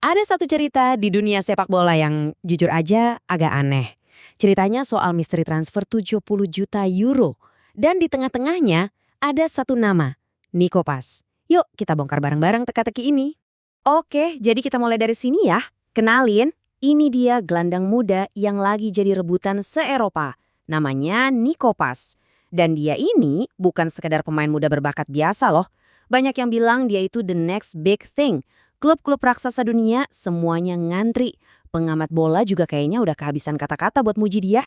Ada satu cerita di dunia sepak bola yang jujur aja agak aneh. Ceritanya soal misteri transfer 70 juta euro. Dan di tengah-tengahnya ada satu nama, Nico Pas. Yuk kita bongkar bareng-bareng teka-teki ini. Oke, jadi kita mulai dari sini ya. Kenalin, ini dia gelandang muda yang lagi jadi rebutan se-Eropa. Namanya Nico Pas. Dan dia ini bukan sekedar pemain muda berbakat biasa loh. Banyak yang bilang dia itu the next big thing. Klub-klub raksasa dunia semuanya ngantri. Pengamat bola juga kayaknya udah kehabisan kata-kata buat muji dia.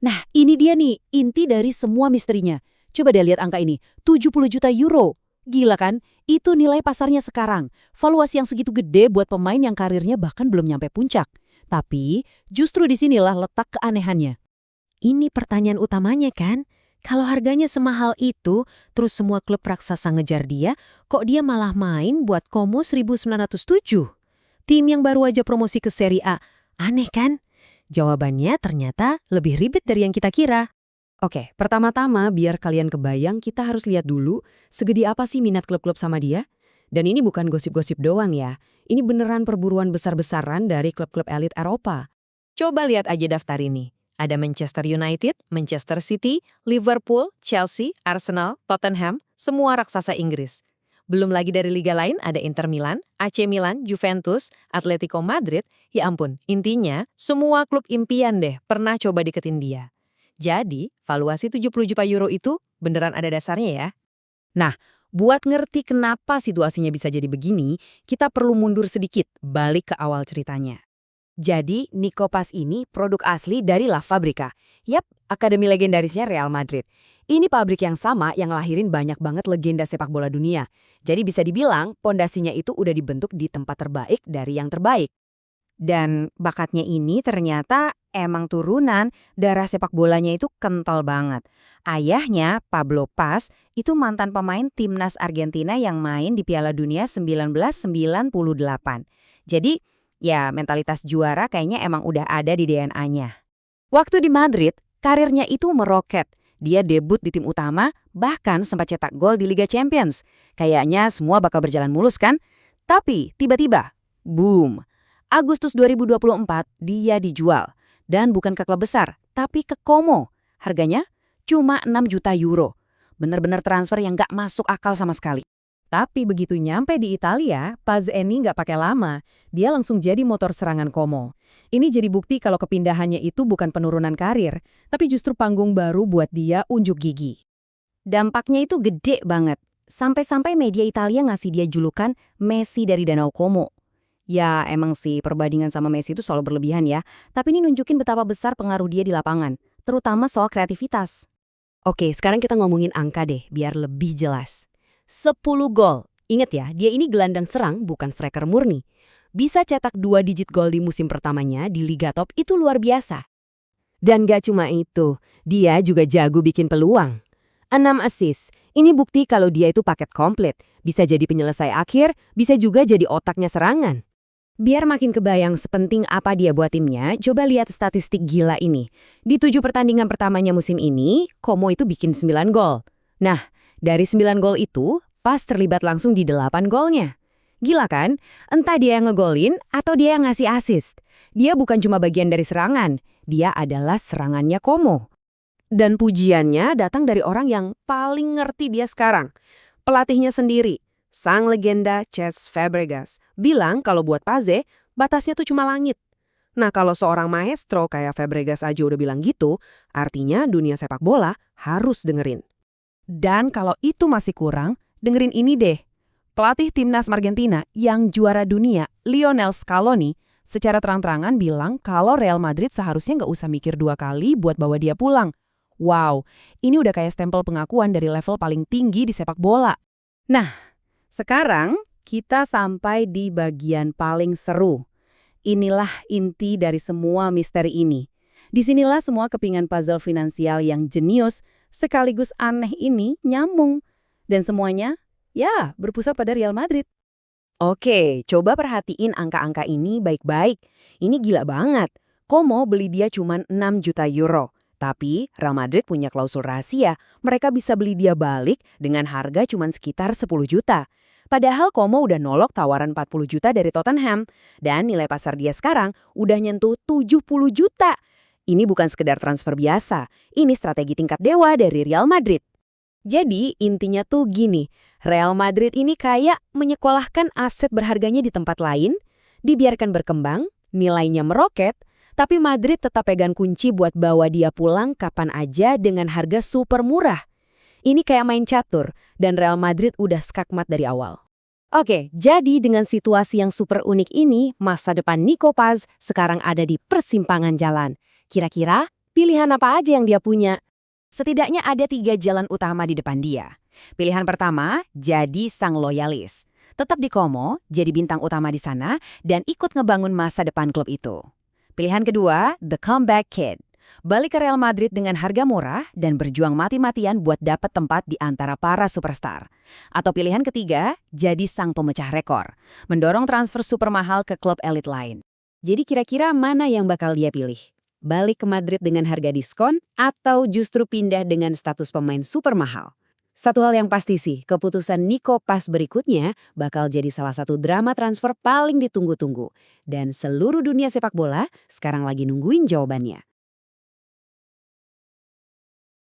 Nah, ini dia nih, inti dari semua misterinya. Coba deh lihat angka ini, 70 juta euro. Gila kan? Itu nilai pasarnya sekarang. Valuasi yang segitu gede buat pemain yang karirnya bahkan belum nyampe puncak. Tapi, justru disinilah letak keanehannya. Ini pertanyaan utamanya kan? Kalau harganya semahal itu, terus semua klub raksasa ngejar dia, kok dia malah main buat Como 1907? Tim yang baru aja promosi ke Serie A. Aneh kan? Jawabannya ternyata lebih ribet dari yang kita kira. Oke, pertama-tama biar kalian kebayang kita harus lihat dulu segede apa sih minat klub-klub sama dia. Dan ini bukan gosip-gosip doang ya. Ini beneran perburuan besar-besaran dari klub-klub elit Eropa. Coba lihat aja daftar ini. Ada Manchester United, Manchester City, Liverpool, Chelsea, Arsenal, Tottenham, semua raksasa Inggris. Belum lagi dari liga lain ada Inter Milan, AC Milan, Juventus, Atletico Madrid. Ya ampun, intinya semua klub impian deh pernah coba deketin dia. Jadi, valuasi 70 juta euro itu beneran ada dasarnya ya. Nah, buat ngerti kenapa situasinya bisa jadi begini, kita perlu mundur sedikit, balik ke awal ceritanya. Jadi, Nico Pas ini produk asli dari La Fabrica. Yap, akademi legendarisnya Real Madrid. Ini pabrik yang sama yang lahirin banyak banget legenda sepak bola dunia. Jadi bisa dibilang pondasinya itu udah dibentuk di tempat terbaik dari yang terbaik. Dan bakatnya ini ternyata emang turunan, darah sepak bolanya itu kental banget. Ayahnya, Pablo Pas, itu mantan pemain timnas Argentina yang main di Piala Dunia 1998. Jadi, ya, mentalitas juara kayaknya emang udah ada di DNA-nya. Waktu di Madrid, karirnya itu meroket. Dia debut di tim utama, bahkan sempat cetak gol di Liga Champions. Kayaknya semua bakal berjalan mulus kan? Tapi tiba-tiba, boom! Agustus 2024, dia dijual. Dan bukan ke klub besar, tapi ke Como. Harganya cuma 6 juta euro. Bener-bener transfer yang gak masuk akal sama sekali. Tapi begitu nyampe di Italia, Paz ini nggak pakai lama. Dia langsung jadi motor serangan Como. Ini jadi bukti kalau kepindahannya itu bukan penurunan karir, tapi justru panggung baru buat dia unjuk gigi. Dampaknya itu gede banget. Sampai-sampai media Italia ngasih dia julukan Messi dari Danau Como. Ya, emang sih perbandingan sama Messi itu selalu berlebihan ya. Tapi ini nunjukin betapa besar pengaruh dia di lapangan, terutama soal kreativitas. Oke, sekarang kita ngomongin angka deh, biar lebih jelas. 10 gol. Ingat ya, dia ini gelandang serang bukan striker murni. Bisa cetak 2 digit gol di musim pertamanya di Liga Top itu luar biasa. Dan gak cuma itu, dia juga jago bikin peluang. 6 assist. Ini bukti kalau dia itu paket komplit. Bisa jadi penyelesai akhir, bisa juga jadi otaknya serangan. Biar makin kebayang sepenting apa dia buat timnya, coba lihat statistik gila ini. Di 7 pertandingan pertamanya musim ini, Como itu bikin 9 gol. Nah, dari 9 gol itu, Pas terlibat langsung di 8 golnya. Gila kan? Entah dia yang ngegolin atau dia yang ngasih assist. Dia bukan cuma bagian dari serangan, dia adalah serangannya Como. Dan pujiannya datang dari orang yang paling ngerti dia sekarang. Pelatihnya sendiri, sang legenda Cesc Fabregas, bilang kalau buat Paze, batasnya tuh cuma langit. Nah, kalau seorang maestro kayak Fabregas aja udah bilang gitu, artinya dunia sepak bola harus dengerin. Dan kalau itu masih kurang, dengerin ini deh. Pelatih timnas Argentina yang juara dunia, Lionel Scaloni, secara terang-terangan bilang kalau Real Madrid seharusnya nggak usah mikir 2 kali buat bawa dia pulang. Wow, ini udah kayak stempel pengakuan dari level paling tinggi di sepak bola. Nah, sekarang kita sampai di bagian paling seru. Inilah inti dari semua misteri ini. Disinilah semua kepingan puzzle finansial yang jenius sekaligus aneh ini nyambung. Dan semuanya, ya, berpusat pada Real Madrid. Oke, coba perhatiin angka-angka ini baik-baik. Ini gila banget. Como beli dia cuma 6 juta euro. Tapi Real Madrid punya klausul rahasia. Mereka bisa beli dia balik dengan harga cuma sekitar 10 juta. Padahal Como udah nolak tawaran 40 juta dari Tottenham. Dan nilai pasar dia sekarang udah nyentuh 70 juta. Ini bukan sekedar transfer biasa. Ini strategi tingkat dewa dari Real Madrid. Jadi intinya tuh gini, Real Madrid ini kayak menyekolahkan aset berharganya di tempat lain, dibiarkan berkembang, nilainya meroket, tapi Madrid tetap pegang kunci buat bawa dia pulang kapan aja dengan harga super murah. Ini kayak main catur, dan Real Madrid udah skakmat dari awal. Oke, jadi dengan situasi yang super unik ini, masa depan Nico Paz sekarang ada di persimpangan jalan. Kira-kira pilihan apa aja yang dia punya? Setidaknya ada 3 jalan utama di depan dia. Pilihan pertama, jadi sang loyalis. Tetap di Como, jadi bintang utama di sana, dan ikut ngebangun masa depan klub itu. Pilihan kedua, the comeback kid. Balik ke Real Madrid dengan harga murah dan berjuang mati-matian buat dapat tempat di antara para superstar. Atau pilihan ketiga, jadi sang pemecah rekor. Mendorong transfer super mahal ke klub elit lain. Jadi kira-kira mana yang bakal dia pilih? Balik ke Madrid dengan harga diskon atau justru pindah dengan status pemain super mahal? Satu hal yang pasti sih, keputusan Nico Paz berikutnya bakal jadi salah satu drama transfer paling ditunggu-tunggu. Dan seluruh dunia sepak bola sekarang lagi nungguin jawabannya.